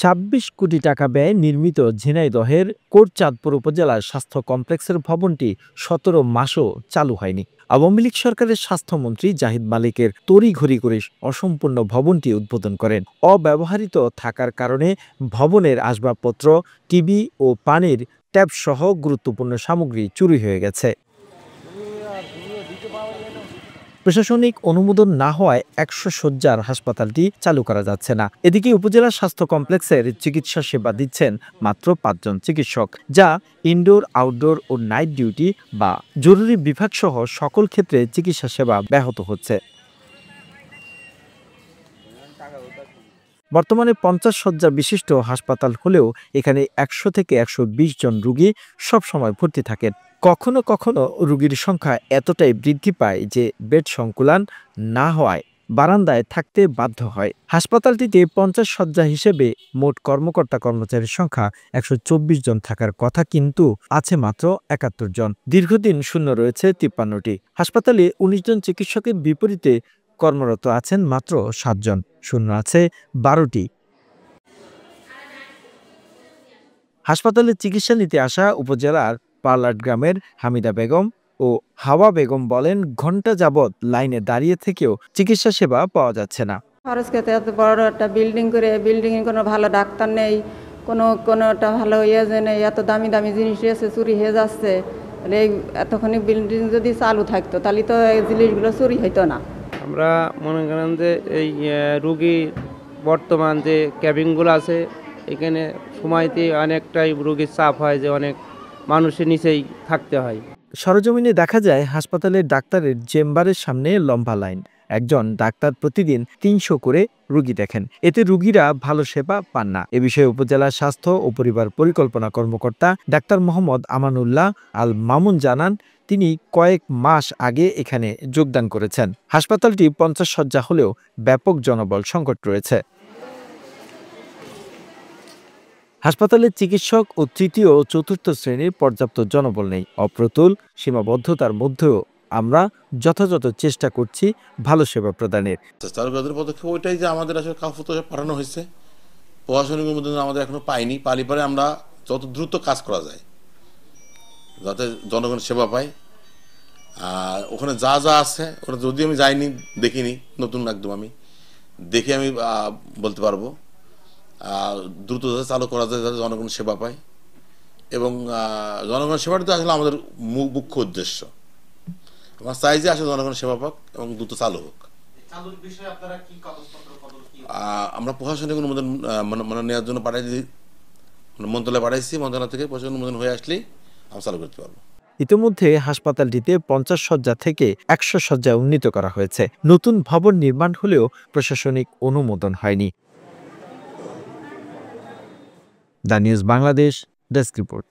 ২৬ কোটি টাকা ব্যয়ে নির্মিত ঝিনাইদহের কোটচাঁদপুর উপজেলার স্বাস্থ্য কমপ্লেক্সের ভবনটি ১৭ মাসও চালু হয়নি। আওয়ামী লীগ সরকারের স্বাস্থ্যমন্ত্রী জাহিদ মালিকের তড়িঘড়ি করে অসম্পূর্ণ ভবনটি উদ্বোধন করেন। অব্যবহৃত থাকার কারণে ভবনের আসবাবপত্র, টিভি ও পানির ট্যাপসহ গুরুত্বপূর্ণ সামগ্রী চুরি হয়ে গেছে। প্রশাসনিক অনুমোদন না হওয়ায় ১০০ শয্যার হাসপাতালটি চালু করা যাচ্ছে না। এদিকে উপজেলা স্বাস্থ্য কমপ্লেক্সের চিকিৎসা সেবা দিচ্ছেন মাত্র ৫ জন চিকিৎসক, যা ইনডোর, আউটডোর ও নাইট ডিউটি বা জরুরি বিভাগ সহ সকল ক্ষেত্রে চিকিৎসা সেবা ব্যাহত হচ্ছে। বর্তমানে ৫০ শয্যা বিশিষ্ট হাসপাতাল হলেও এখানে ১০০ থেকে ১২০ জন রোগী সবসময় ভর্তি থাকেন। কখনো কখনো রোগীর সংখ্যা এতটাই বৃদ্ধি পায় যে বেড সংকুলান না হওয়ায় বারান্দায় থাকতে বাধ্য হয়। হাসপাতালটিতে ৫০ শয্যা হিসেবে মোট কর্মকর্তা কর্মচারীর সংখ্যা ১২৪ জন থাকার কথা, কিন্তু আছে মাত্র ৭১ জন। দীর্ঘদিন শূন্য রয়েছে ৫৩টি। হাসপাতালে ১৯ জন চিকিৎসকের বিপরীতে কর্মরত আছেন মাত্র ৭ জন, শূন্য আছে ১২টি। হাসপাতালে চিকিৎসা নিতে আসা উপজেলার পার্লাট গ্রামের হামিদা বেগম ও হাওয়া বেগম বলেন, ঘণ্টা যাবৎ লাইনে দাঁড়িয়ে থেকেও চিকিৎসা সেবা পাওয়া যাচ্ছে না। খরচ খেতে এত বড় একটা বিল্ডিং করে, বিল্ডিং এ কোনো ভালো ডাক্তার নেই, কোনোটা ভালো ইয়ে নেই, এত দামি দামি জিনিস এসে চুরি হয়ে যাচ্ছে। এই এতক্ষণ বিল্ডিং যদি চালু থাকতো তাহলে তো এই জিনিসগুলো চুরি হইতো না। আমরা মনে করেন যে এই রুগী বর্তমান যে ক্যাবিনগুলো আছে, এখানে সময়তে অনেকটাই রোগীর চাপ হয়, যে অনেক মানুষের নিচেই থাকতে হয়। সরজমিনে দেখা যায় হাসপাতালের ডাক্তারের চেম্বারের সামনে লম্বা লাইন। একজন ডাক্তার প্রতিদিন ৩০০ করে রোগী দেখেন, এতে রোগীরা ভালো সেবা পান না। এ বিষয়ে উপজেলা স্বাস্থ্য ও পরিবার পরিকল্পনা কর্মকর্তা ডাক্তার মোহাম্মদ আমানুল্লাহ আল মামুন জানান, তিনি কয়েক মাস আগে এখানে যোগদান করেছেন। হাসপাতালটি ৫০ শয্যা হলেও ব্যাপক জনবল সংকট রয়েছে। হাসপাতালে চিকিৎসক ও তৃতীয় ও চতুর্থ শ্রেণীর পর্যাপ্ত জনবল নেই। অপ্রতুল সীমাবদ্ধতার মধ্যেও আমরা যথাযথ চেষ্টা করছি ভালো সেবা প্রদানের। চালুকাদের পদক্ষেপ ওইটাই যে আমাদের আসলে কাগজপত্র পাঠানো হয়েছে, প্রশাসনিক অনুমোদন আমাদের এখনো পাইনি। পালি পরে আমরা যত দ্রুত কাজ করা যায় যাতে জনগণ সেবা পায়। আর ওখানে যা যা আছে ওটা যদি আমি যাইনি, দেখিনি, নতুন একদম আমি দেখে আমি বলতে পারবো। দ্রুত চালু করা যায় যাতে জনগণ সেবা পায়, এবং জনগণ সেবাটা তো আসলে আমাদের মুখ্য উদ্দেশ্য। আমরা চাই যে আসলে জনগণ সেবা পাক এবং দ্রুত চালু হোক। আমরা প্রশাসনিক অনুমোদন নেওয়ার জন্য মন্ত্রণালয়ে পাঠাইছি। মন্ত্রণালয় থেকে প্রশাসনিক অনুমোদন হয়ে আসলেই আমরা চালু করতে পারবো। ইতিমধ্যে হাসপাতালটিতে ৫০ শয্যা থেকে ১০০ শয্যা উন্নীত করা হয়েছে। নতুন ভবন নির্মাণ হলেও প্রশাসনিক অনুমোদন হয়নি। The news Bangladesh desk report.